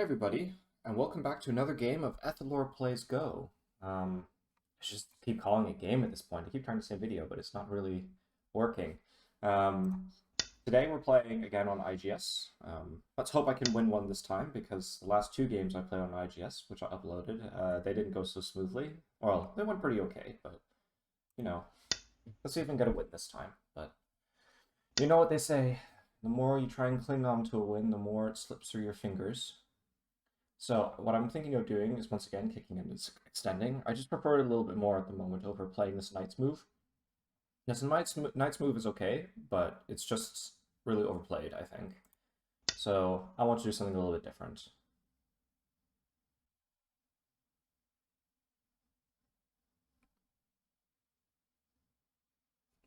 Hey everybody, and welcome back to another game of Ethelor Plays Go. I just keep calling it game at this point. I keep trying to say video, but it's not really working. Um, Today we're playing again on IGS. Let's hope I can win one this time, because the last two games I played on IGS, which I uploaded, they didn't go so smoothly. Well, they went pretty okay, but, you know, let's see if I can get a win this time. But, you know what they say, the more you try and cling on to a win, the more it slips through your fingers. So what I'm thinking of doing is once again kicking and extending. I just prefer it a little bit more at the moment over playing this Knight's move. Yes, the Knight's move is okay, but it's just really overplayed, I think. So I want to do something a little bit different.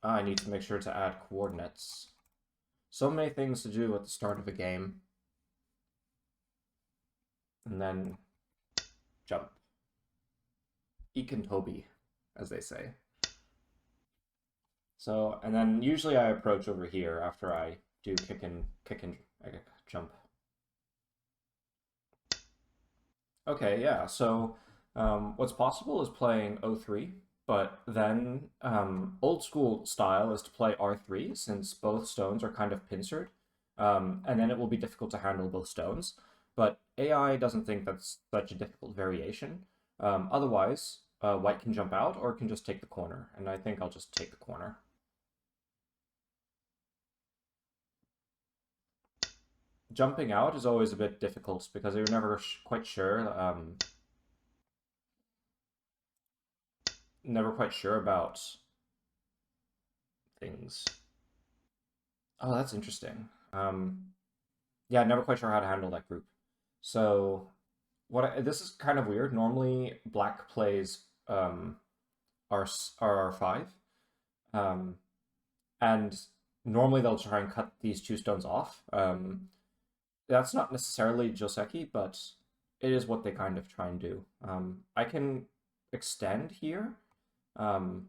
I need to make sure to add coordinates. So many things to do at the start of a game. And then jump. Toby, as they say. So, and then usually I approach over here after I do kick and jump. Okay, yeah. So what's possible is playing O3, but then old school style is to play R3 since both stones are kind of pincered, and then it will be difficult to handle both stones. But AI doesn't think that's such a difficult variation. Otherwise, white can jump out or can just take the corner, and I think I'll just take the corner. Jumping out is always a bit difficult because you're never quite sure. Never quite sure about things. Oh, that's interesting. Yeah, never quite sure how to handle that group. So, this is kind of weird. Normally, black plays R R5, um, and normally they'll try and cut these two stones off. That's not necessarily Joseki, but it is what they kind of try and do. I can extend here, um,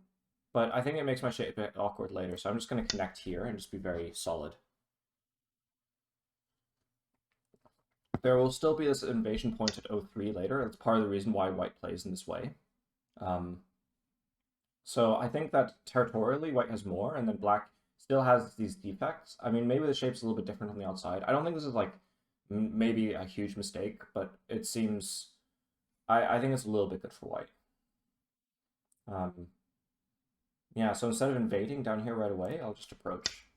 but I think it makes my shape a bit awkward later, so I'm just going to connect here and just be very solid. There will still be this invasion point at O3 later. That's part of the reason why white plays in this way. Um, so I think that territorially white has more, and then black still has these defects. I mean, maybe the shape's a little bit different on the outside. I don't think this is like maybe a huge mistake, but it seems I think it's a little bit good for white. Um, yeah, so instead of invading down here right away, I'll just approach.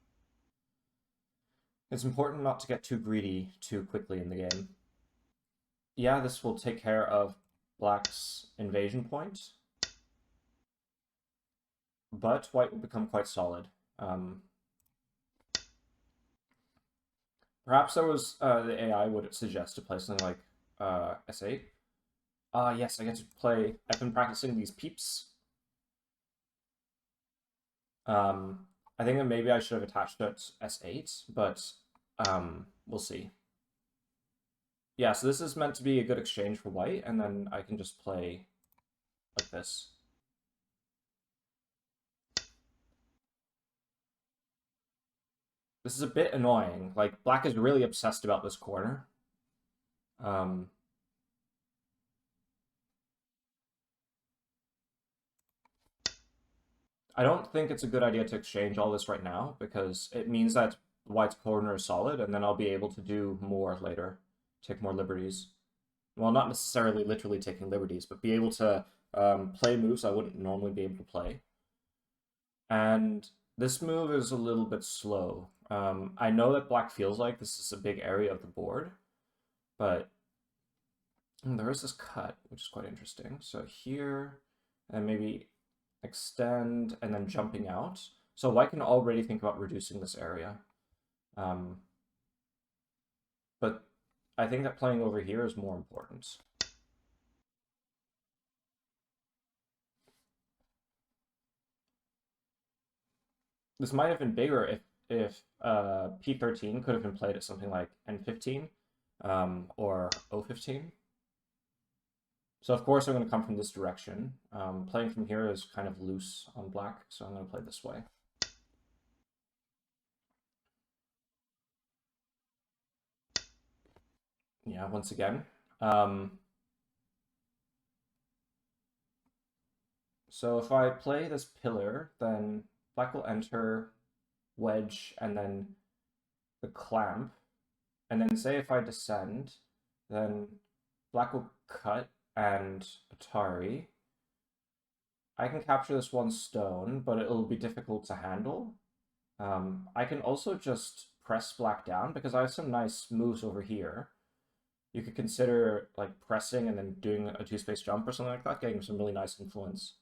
It's important not to get too greedy too quickly in the game. Yeah, this will take care of black's invasion point, but white will become quite solid. Perhaps there was the AI would suggest to play something like S8. Yes, I get to play. I've been practicing these peeps. I think that maybe I should have attached it S8, but we'll see. Yeah, so this is meant to be a good exchange for white, and then I can just play like this. This is a bit annoying. Like, black is really obsessed about this corner. Um, I don't think it's a good idea to exchange all this right now, because it means that white's corner is solid, and then I'll be able to do more later. Take more liberties. Well, not necessarily literally taking liberties, but be able to play moves I wouldn't normally be able to play. And this move is a little bit slow. I know that black feels like this is a big area of the board, but there is this cut, which is quite interesting. So here, and maybe extend, and then jumping out. So white can already think about reducing this area. But I think that playing over here is more important. This might have been bigger if P13 could have been played at something like N15 or O15. So of course I'm going to come from this direction. Playing from here is kind of loose on black, so I'm going to play this way. yeah, once again. So if I play this pillar, then black will enter wedge and then the clamp. And then say if I descend, then black will cut and Atari. I can capture this one stone, but it'll be difficult to handle. I can also just press black down because I have some nice moves over here. You could consider like pressing and then doing a two-space jump or something like that, getting some really nice influence.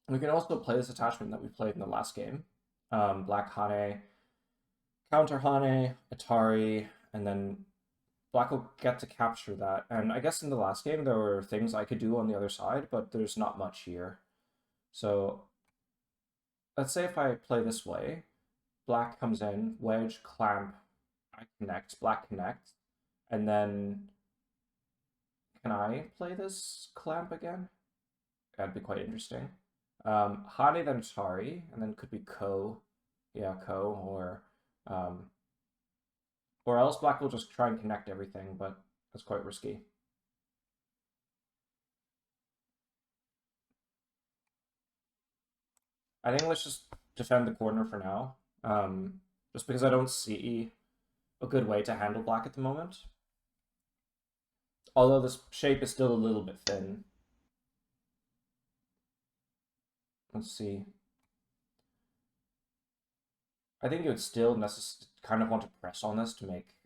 We can also play this attachment that we played in the last game. Black Hane, counter Hane, Atari, and then Black will get to capture that. And I guess in the last game there were things I could do on the other side, but there's not much here. So let's say if I play this way, black comes in, wedge, clamp, I connect, black connect, and then can I play this clamp again? That'd be quite interesting. Hane then Atari, and then could be Ko, yeah, Ko, or else black will just try and connect everything, but that's quite risky. I think let's just defend the corner for now, just because I don't see a good way to handle black at the moment. Although this shape is still a little bit thin. Let's see. I think you would still kind of want to press on this to make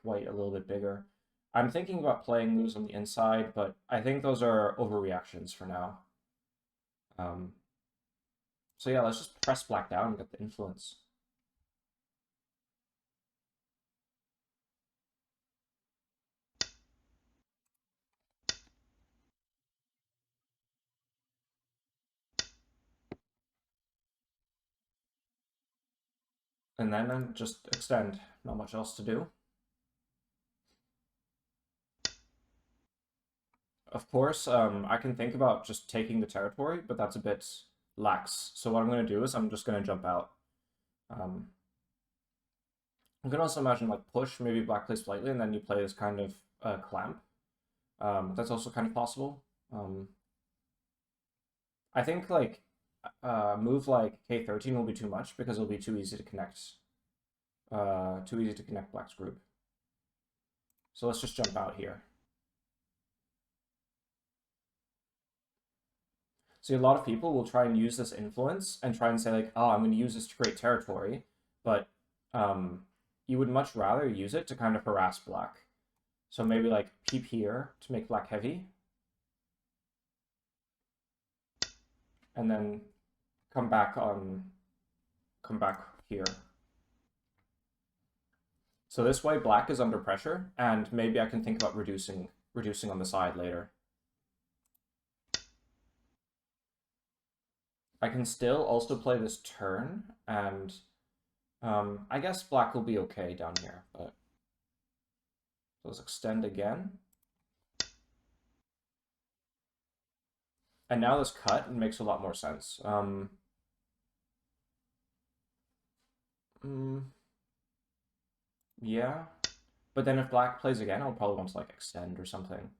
white a little bit bigger. I'm thinking about playing moves on the inside, but I think those are overreactions for now. Um, so yeah, let's just press black down and get the influence. And then just extend. Not much else to do. Of course, I can think about just taking the territory, but that's a bit lax. So what I'm going to do is I'm just going to jump out. Um, you can also imagine like push, maybe black plays slightly, and then you play this kind of clamp. That's also kind of possible. I think like move like K13 will be too much because it'll be too easy to connect. Too easy to connect black's group. So let's just jump out here. See, a lot of people will try and use this influence and try and say like, oh, I'm going to use this to create territory, but you would much rather use it to kind of harass black. So maybe like peep here to make black heavy, and then come back here. So this way black is under pressure, and maybe I can think about reducing on the side later. I can still also play this turn, and I guess black will be okay down here, but let's extend again. And now this cut makes a lot more sense. Yeah. But then if black plays again, I'll probably want to like extend or something.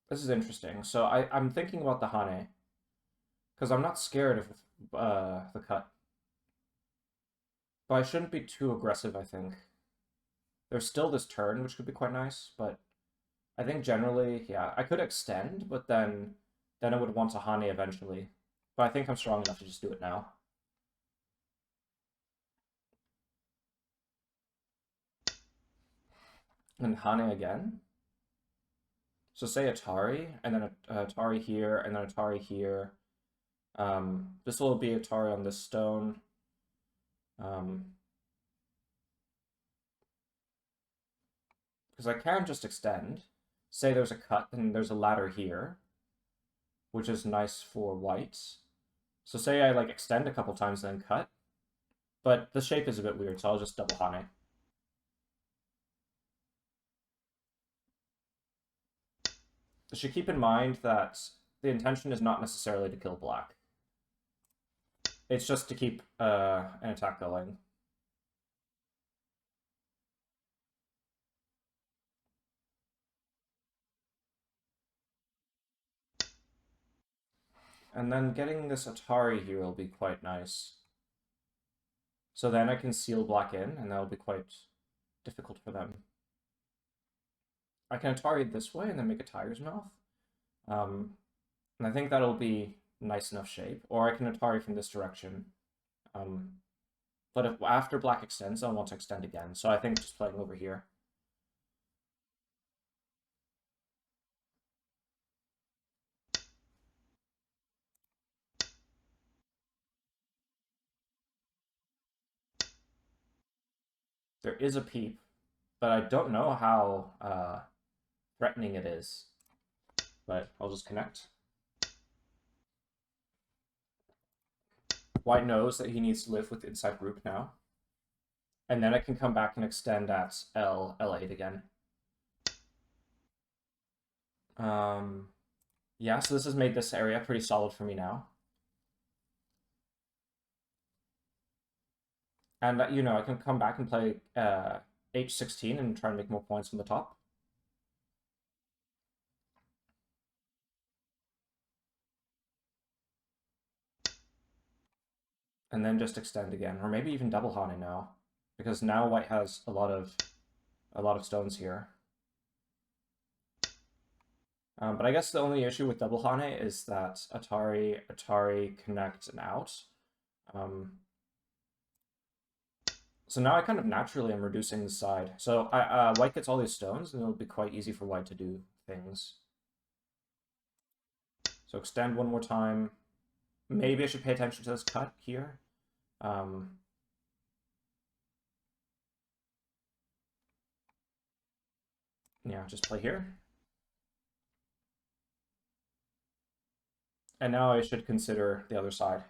This is interesting. So I'm thinking about the Hane. Because I'm not scared of the cut. But I shouldn't be too aggressive, I think. There's still this turn, which could be quite nice, but I think generally, yeah, I could extend, but then I would want a Hane eventually. But I think I'm strong enough to just do it now. And Hane again. So say Atari, and then Atari here, and then Atari here. This will be Atari on this stone. Because I can just extend. Say there's a cut, and there's a ladder here, which is nice for whites. So say I like extend a couple times and then cut, but the shape is a bit weird, so I'll just double Hane. You should keep in mind that the intention is not necessarily to kill black. It's just to keep an attack going. And then getting this Atari here will be quite nice. So then I can seal black in, and that'll be quite difficult for them. I can Atari this way and then make a tiger's mouth. And I think that'll be nice enough shape. Or I can Atari from this direction. But if after black extends, I'll want to extend again. So I think just playing over here. There is a peep, but I don't know how threatening it is. But I'll just connect. White knows that he needs to live with inside group now. And then I can come back and extend at L8 again. Yeah, so this has made this area pretty solid for me now. And, you know, I can come back and play H16 and try and make more points from the top. And then just extend again, or maybe even double Hane now, because now white has a lot of stones here. But I guess the only issue with double Hane is that Atari, connect, and out. So now I kind of naturally am reducing the side. So white gets all these stones, and it'll be quite easy for white to do things. So extend one more time. Maybe I should pay attention to this cut here. Yeah, just play here. And now I should consider the other side.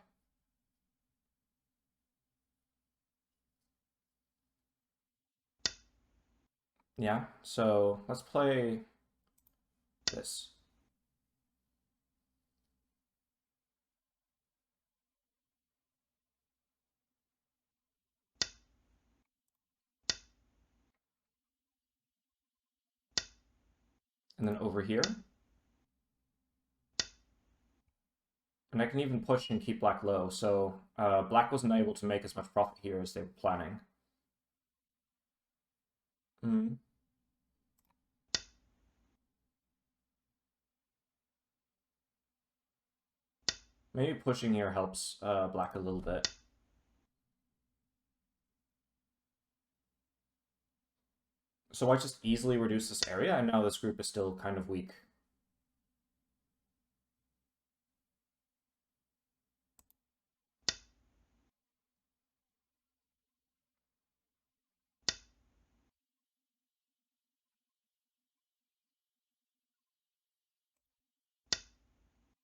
Yeah, so let's play this. And then over here. And I can even push and keep black low, so black wasn't able to make as much profit here as they were planning. Mm. Maybe pushing here helps black a little bit. So I just easily reduce this area, and now this group is still kind of weak.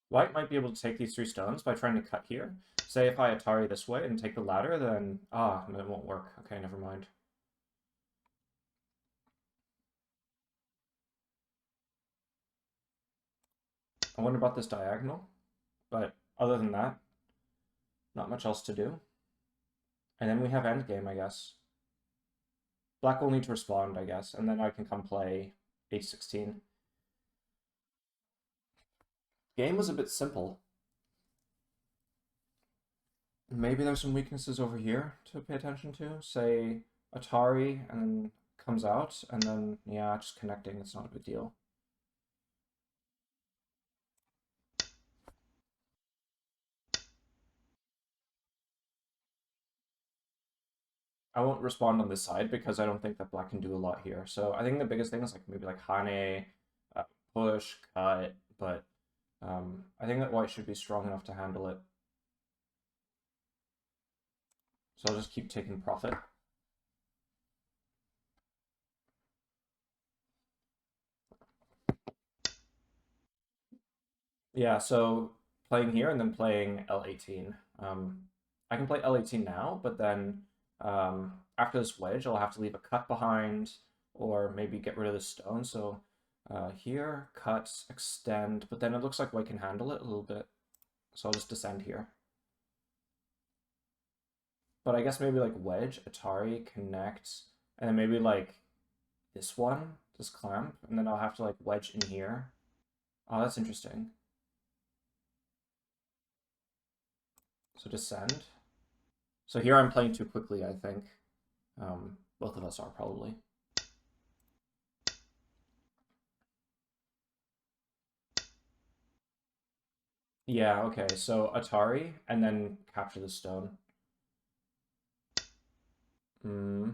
White might be able to take these 3 stones by trying to cut here. Say if I Atari this way and take the ladder, then... it won't work. Okay, never mind. I wonder about this diagonal, but other than that, not much else to do. And then we have endgame, I guess. Black will need to respond, I guess, and then I can come play H16. Game was a bit simple. Maybe there's some weaknesses over here to pay attention to. Say Atari and then comes out, and then, yeah, just connecting, it's not a big deal. I won't respond on this side because I don't think that black can do a lot here. So I think the biggest thing is like maybe like Hane, push, cut, but I think that white should be strong enough to handle it. So I'll just keep taking profit. Yeah, so playing here and then playing L18. I can play L18 now, but then after this wedge, I'll have to leave a cut behind or maybe get rid of the stone. So here, cut, extend, but then it looks like white can handle it a little bit. So I'll just descend here. But I guess maybe like wedge, Atari, connect, and then maybe like this one, this clamp, and then I'll have to like wedge in here. Oh, that's interesting. So descend. So here I'm playing too quickly, I think. Both of us are probably. Yeah, okay, so Atari, and then capture the stone. Hmm.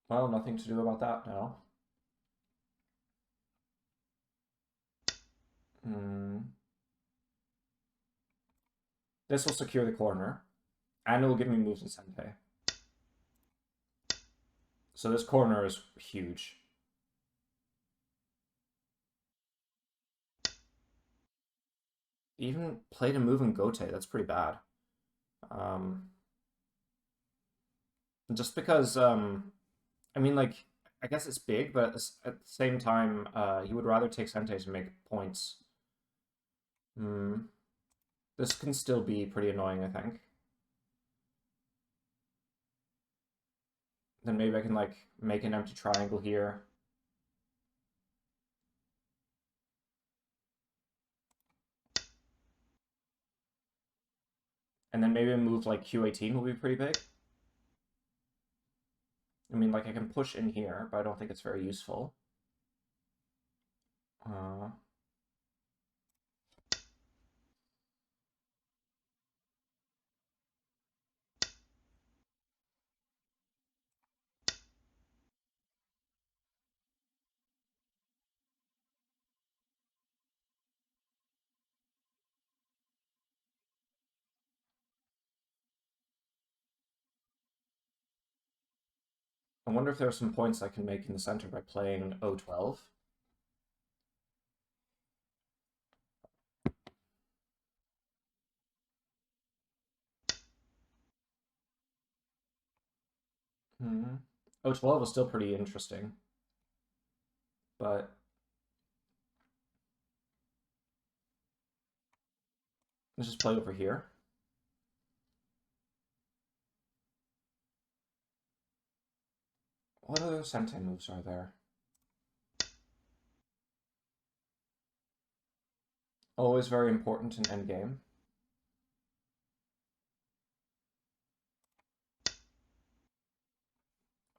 Well, nothing to do about that now. Hmm. This will secure the corner, and it will give me moves in Senpei. So this corner is huge. Even played a move in Gote, that's pretty bad. Um, just because, I mean, like, I guess it's big, but at the same time, you would rather take Sente to make points. Hmm. This can still be pretty annoying, I think. Then maybe I can, like, make an empty triangle here. And then maybe a move like Q18 will be pretty big. I mean, like, I can push in here, but I don't think it's very useful. Uh, I wonder if there are some points I can make in the center by playing O12. Hmm. O12 is still pretty interesting, but let's just play over here. What other Sente moves are there? Always very important in endgame.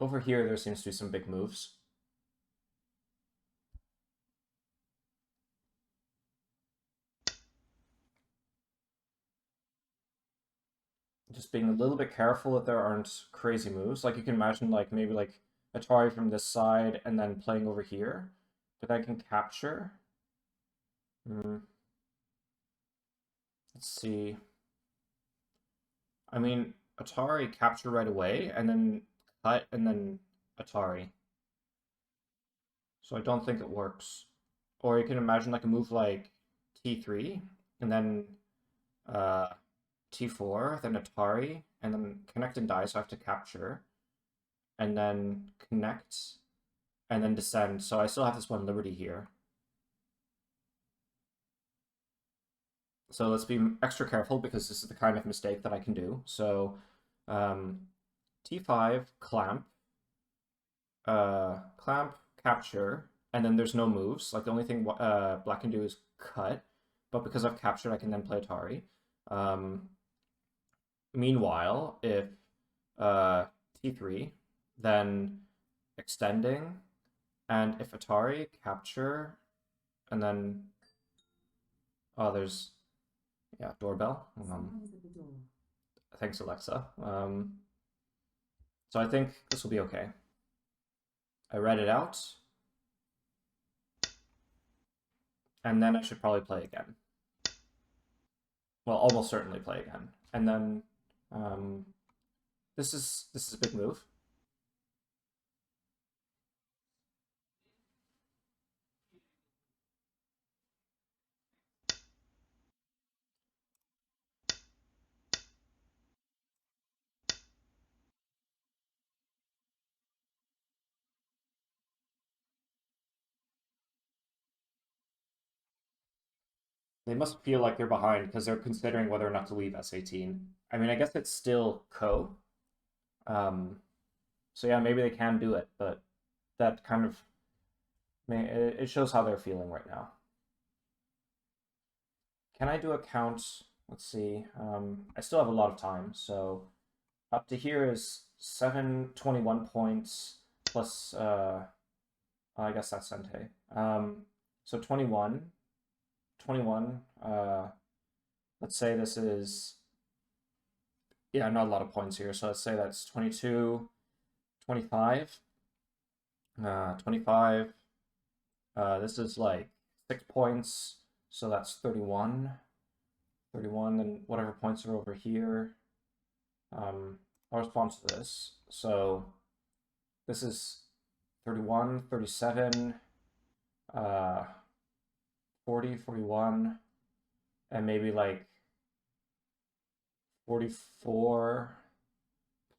Over here, there seems to be some big moves. Just being a little bit careful that there aren't crazy moves. Like you can imagine, like maybe like Atari from this side and then playing over here, but I can capture. Hmm. Let's see. I mean, Atari capture right away, and then cut, and then Atari. So I don't think it works. Or you can imagine like a move like T3, and then uh, T4, then Atari, and then connect and die, so I have to capture, and then connect, and then descend. So I still have this one Liberty here. So let's be extra careful because this is the kind of mistake that I can do. So um, T5, clamp, clamp, capture, and then there's no moves. Like the only thing black can do is cut, but because I've captured, I can then play Atari. Um, Meanwhile, if uh, T3, then extending, and if Atari, capture, and then oh, there's yeah, doorbell. Thanks, Alexa. So I think this will be okay. I read it out, and then I should probably play again. Well, almost certainly play again. And then um, this is a big move. They must feel like they're behind because they're considering whether or not to leave S18. I mean, I guess it's still co. Um, so yeah, maybe they can do it, but that kind of it shows how they're feeling right now. Can I do a count? Let's see. I still have a lot of time, so up to here is 721 points plus I guess that's Sente. So 21, 21. Let's say this is, yeah, not a lot of points here. So let's say that's 22, 25, 25. This is like 6 points. So that's 31, 31, and whatever points are over here. I'll respond to this. So this is 31, 37, uh, 40, 41, and maybe like 44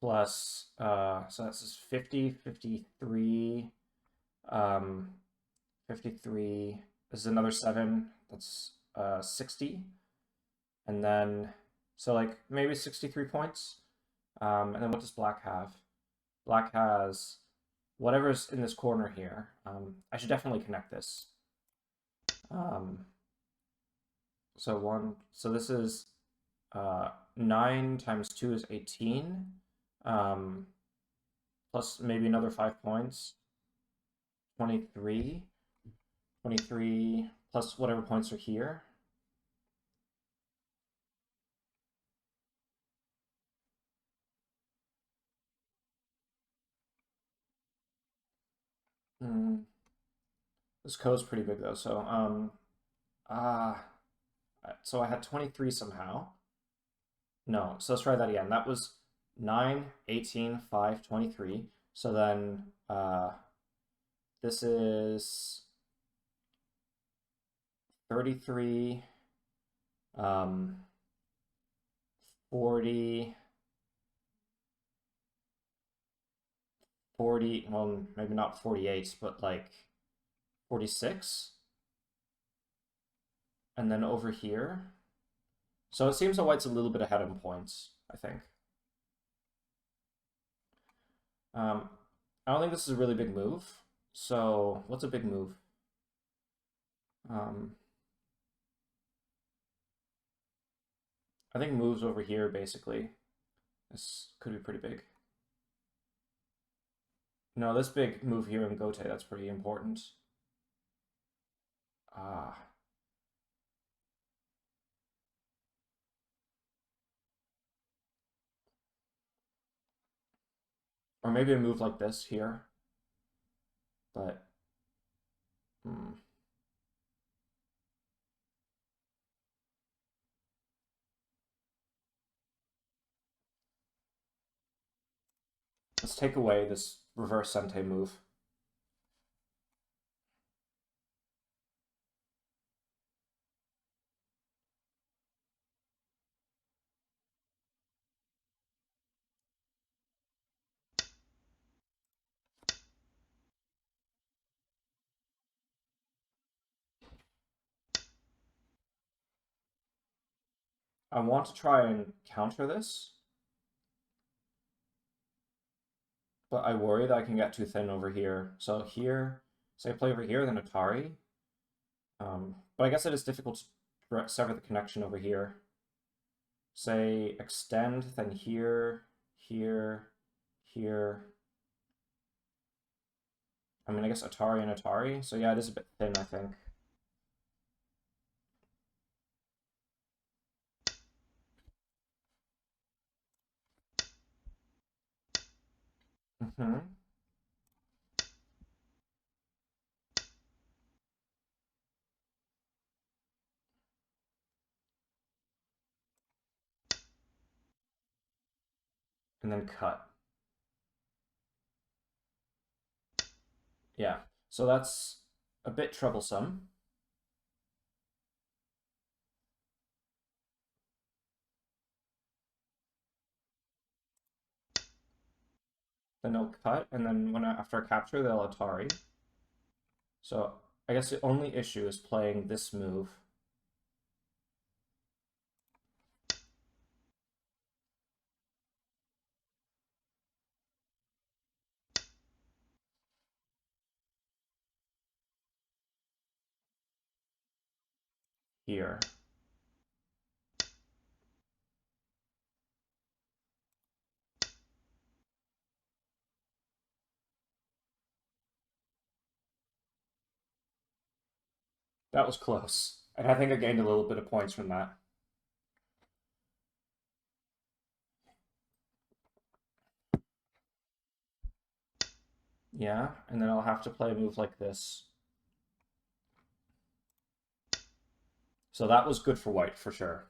plus, so that's just 50, 53, 53. This is another 7. That's 60. And then, so like maybe 63 points. And then what does black have? Black has whatever's in this corner here. I should definitely connect this. So this is 9 times 2 is 18, plus maybe another 5 points, 23, 23 plus whatever points are here. This code's pretty big though, so uh, so I had 23 somehow. No, so let's try that again. That was 9, 18, 5, 23. So then this is 33, 40, 40, well, maybe not 48, but like 46. And then over here. So it seems that white's a little bit ahead on points, I think. I don't think this is a really big move. So what's a big move? I think moves over here, basically. This could be pretty big. No, this big move here in Gote, that's pretty important. Ah. Or maybe a move like this here. But, hmm. Let's take away this reverse Sente move. I want to try and counter this, but I worry that I can get too thin over here. So here, say I play over here, then Atari. But I guess it is difficult to sever the connection over here. Say extend, then here, here, here. I mean, I guess Atari and Atari. So yeah, it is a bit thin, I think. Mm-hmm. And then cut. Yeah. So that's a bit troublesome. Then they'll cut, and then after I capture, they'll Atari. So I guess the only issue is playing this move. here. That was close. And I think I gained a little bit of points from that. Yeah, and then I'll have to play a move like this. So that was good for white, for sure.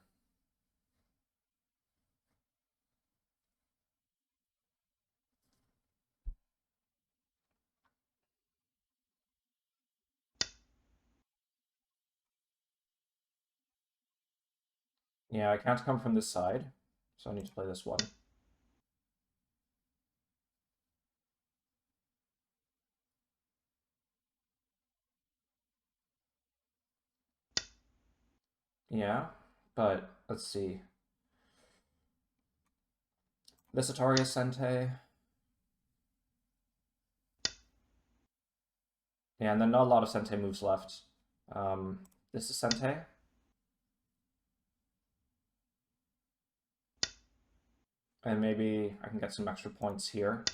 Yeah, I can't come from this side, so I need to play this one. Yeah, but let's see. This Atari is Sente. Yeah, and then not a lot of Sente moves left. This is Sente. And maybe I can get some extra points here.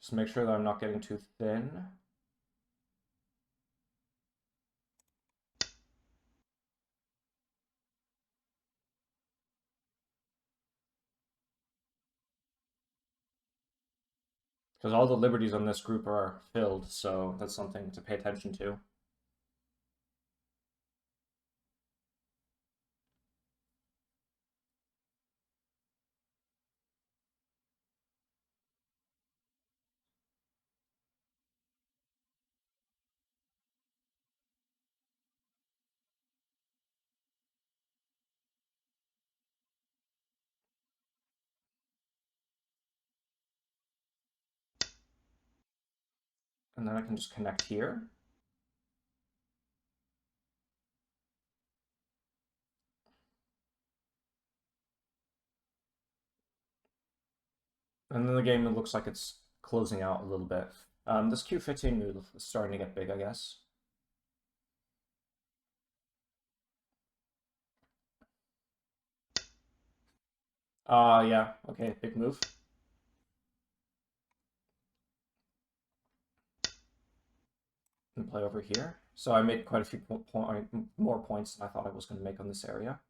Just make sure that I'm not getting too thin. Because all the liberties on this group are filled, so that's something to pay attention to. And then I can just connect here. And then the game looks like it's closing out a little bit. This Q15 move is starting to get big, I guess. Yeah, okay, big move. And play over here. So I made quite a few more points than I thought I was going to make on this area.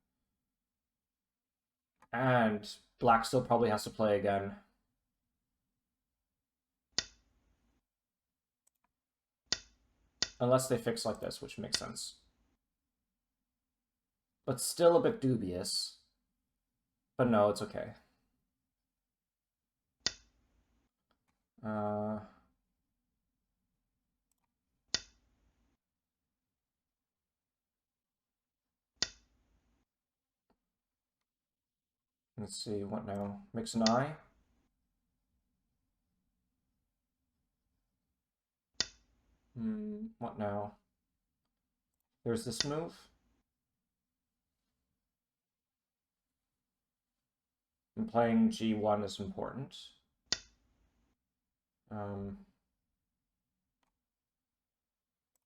And black still probably has to play again. Unless they fix like this, which makes sense. But still a bit dubious. But no, it's okay. Let's see, what now? Mix an eye. What now? There's this move. And playing G1 is important.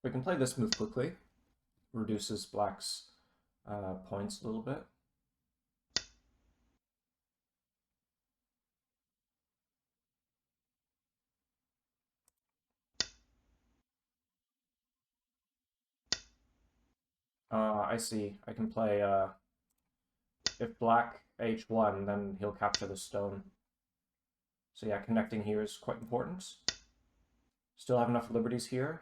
We can play this move quickly. Reduces black's points a little bit. I see. I can play, if black H1, then he'll capture the stone. So yeah, connecting here is quite important. Still have enough liberties here.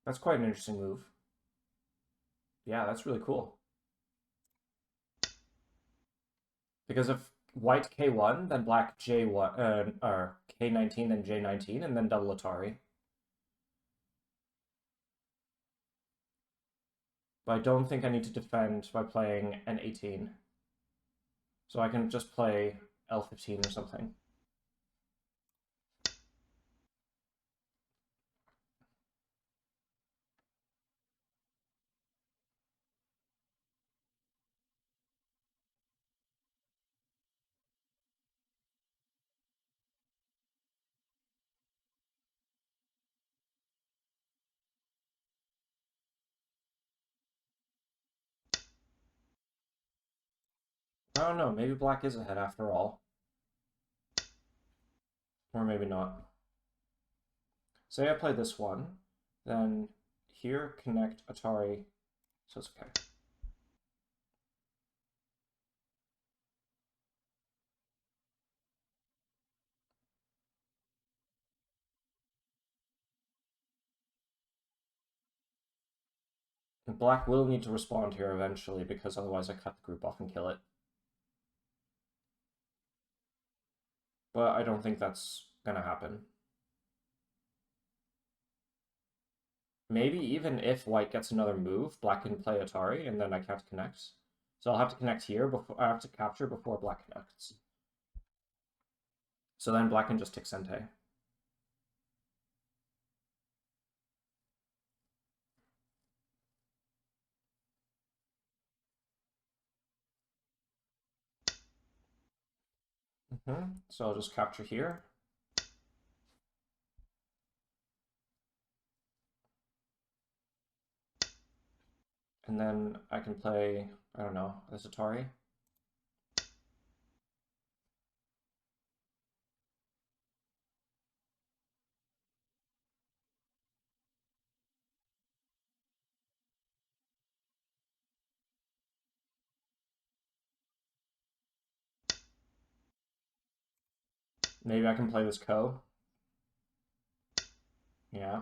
That's quite an interesting move. Yeah, that's really cool. Because if white K1, then black J1, or K19, then J19, and then double Atari. But I don't think I need to defend by playing N18. So I can just play L15 or something. I don't know, maybe black is ahead after all. Or maybe not. Say I play this one, then here connect Atari, so it's okay. And black will need to respond here eventually because otherwise I cut the group off and kill it. But I don't think that's gonna happen. Maybe even if white gets another move, black can play Atari and then I can't connect. So I'll have to connect here before I have to capture before black connects. So then black can just tick Sente. So I'll just capture here. And then I can play, I don't know, this Atari. Maybe I can play this Ko. Yeah.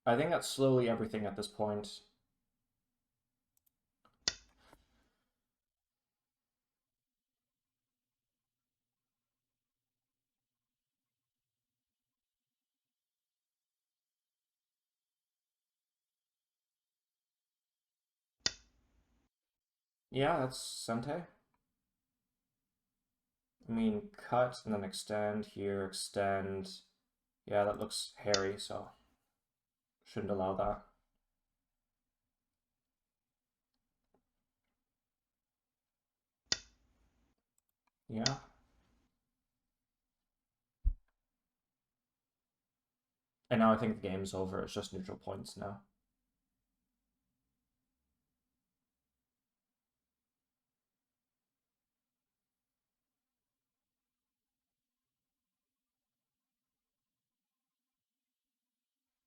I think that's slowly everything at this point. Yeah, that's Sente. I mean, cut and then extend here, extend. Yeah, that looks hairy, so shouldn't allow that. Yeah. And now I think the game's over. It's just neutral points now.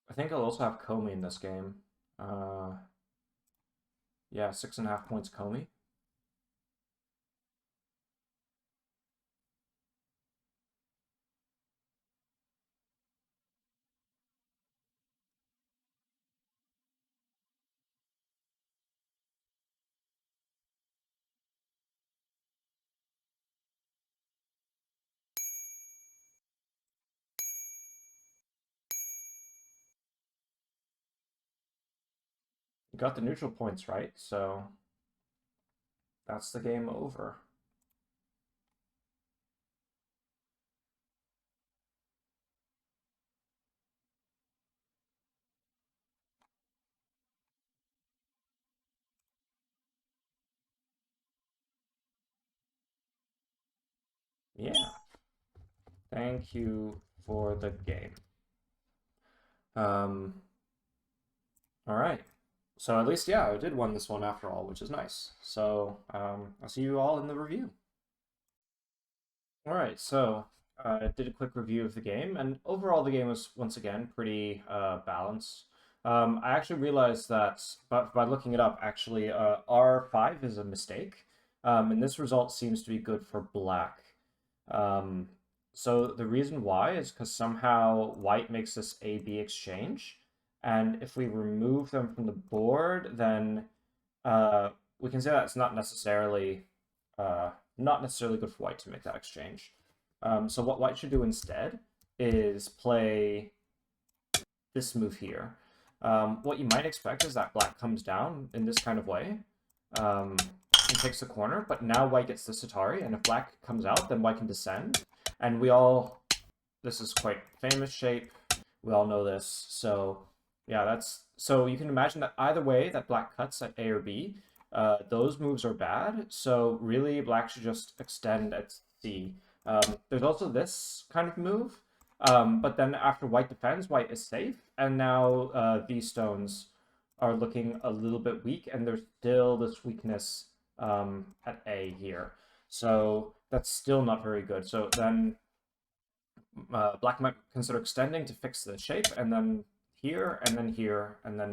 I think I'll also have Comey in this game. Yeah, 6.5 points Comey. You got the neutral points right, so that's the game over. Yeah. Thank you for the game. All right. So at least, yeah, I did win this one after all, which is nice. So I'll see you all in the review. All right, so I did a quick review of the game, and overall the game was once again pretty balanced. I actually realized that, but by looking it up, actually R5 is a mistake, and this result seems to be good for black. Um, so the reason why is because somehow white makes this A-B exchange, and if we remove them from the board, then uh, we can say that it's uh, not necessarily good for white to make that exchange. So what white should do instead is play this move here. What you might expect is that black comes down in this kind of way and takes the corner, but now white gets this Atari, and if black comes out, then white can descend. And this is quite famous shape. We all know this. So yeah, so you can imagine that either way that black cuts at A or B, those moves are bad. So really, black should just extend at C. There's also this kind of move, but then after white defends, white is safe, and now these stones are looking a little bit weak, and there's still this weakness at A here. So that's still not very good. So then black might consider extending to fix the shape, and then here, and then here, and then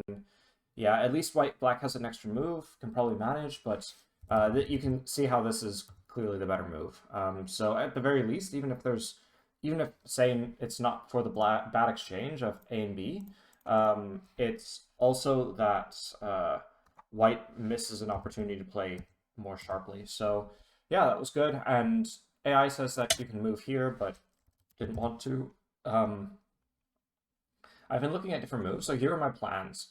yeah, at least black has an extra move, can probably manage, but you can see how this is clearly the better move. So at the very least, even if saying it's not for the bad exchange of A and B, it's also that white misses an opportunity to play more sharply. So yeah, that was good. And AI says that you can move here, but didn't want to. I've been looking at different moves. So here are my plans.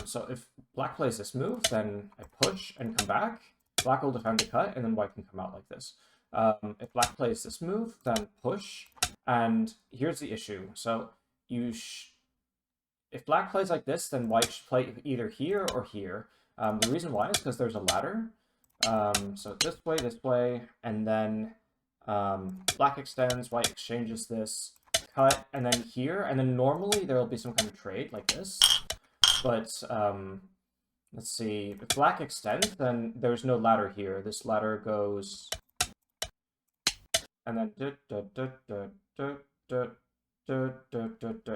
So if black plays this move, then I push and come back. Black will defend the cut, and then white can come out like this. If black plays this move, then push. And here's the issue. So if black plays like this, then white should play either here or here. The reason why is because there's a ladder. So this way, and then black extends, white exchanges this, cut, and then here, and then normally there will be some kind of trade like this. But let's see, if black extends, then there's no ladder here. This ladder goes, and then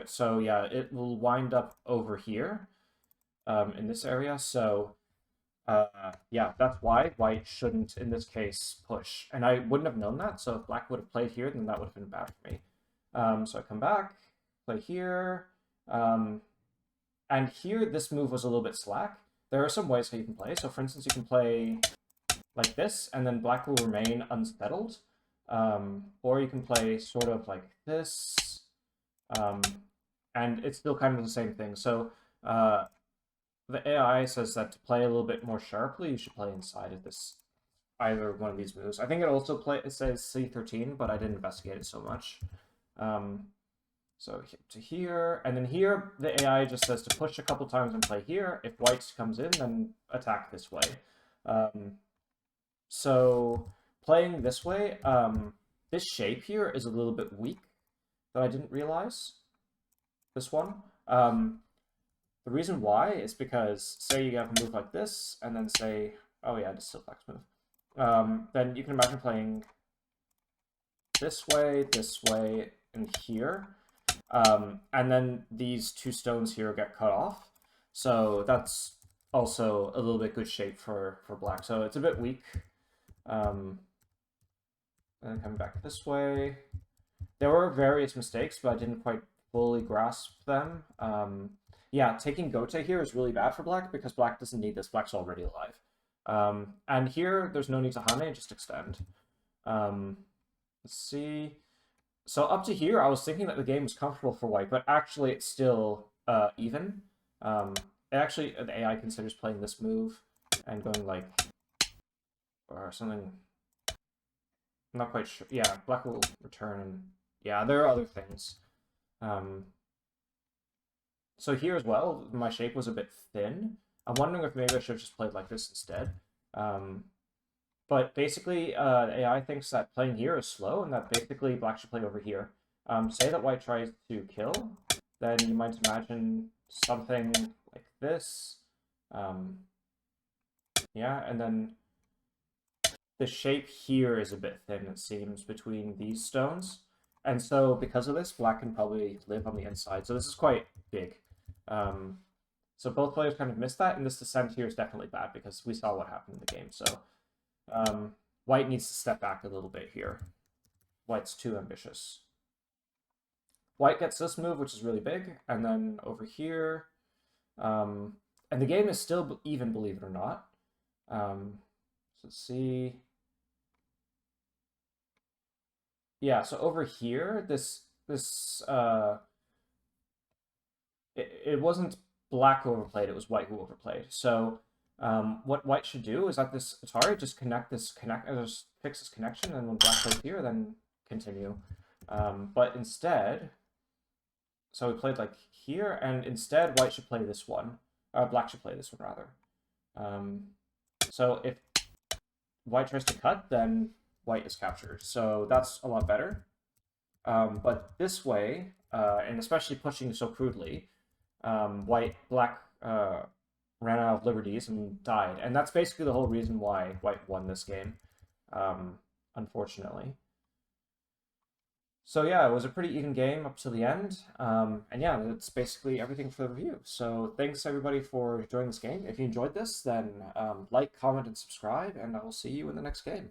so yeah, it will wind up over here in this area. So yeah, that's why white shouldn't, in this case, push. And I wouldn't have known that, so if black would have played here, then that would have been bad for me. So I come back, play here, and here this move was a little bit slack. There are some ways how you can play. So for instance, you can play like this, and then black will remain unsettled. Or you can play sort of like this, and it's still kind of the same thing. So the AI says that to play a little bit more sharply, you should play inside of this, either one of these moves. I think it also it says C13, but I didn't investigate it so much. So to here, and then here, the AI just says to push a couple times and play here. If white comes in, then attack this way. So playing this way, this shape here is a little bit weak that I didn't realize. This one. The reason why is because, say you have a move like this, and then say, oh yeah, just still flex move. Then you can imagine playing this way, and here. And then these two stones here get cut off. So that's also a little bit good shape for black. So it's a bit weak. And then coming back this way. There were various mistakes, but I didn't quite fully grasp them. Yeah, taking Gote here is really bad for black because black doesn't need this. Black's already alive. And here, there's no need to Hane, just extend. Let's see. So up to here, I was thinking that the game was comfortable for white, but actually it's still even. Actually, the AI considers playing this move and going like, or something. I'm not quite sure. Yeah, black will return. And yeah, there are other things. So here as well, my shape was a bit thin. I'm wondering if maybe I should have just played like this instead. But basically, the AI thinks that playing here is slow, and that basically black should play over here. Say that white tries to kill, then you might imagine something like this. Yeah, and then the shape here is a bit thin, it seems, between these stones. And so because of this, black can probably live on the inside. So this is quite big. So both players kind of missed that, and this descent here is definitely bad because we saw what happened in the game. So white needs to step back a little bit here. White's too ambitious. White gets this move, which is really big, and then over here, and the game is still even, believe it or not. So let's see. Yeah, so over here, it wasn't black who overplayed, it was white who overplayed. So what white should do is at this Atari, just just fix this connection, and when black plays here, then continue. But instead, so we played like here, and instead white should play this one. Black should play this one, rather. So if white tries to cut, then white is captured. So that's a lot better. But this way, and especially pushing so crudely, black ran out of liberties and died. And that's basically the whole reason why White won this game, unfortunately. So yeah, it was a pretty even game up to the end. And yeah, that's basically everything for the review. So thanks everybody for joining this game. If you enjoyed this, then like, comment, and subscribe, and I will see you in the next game.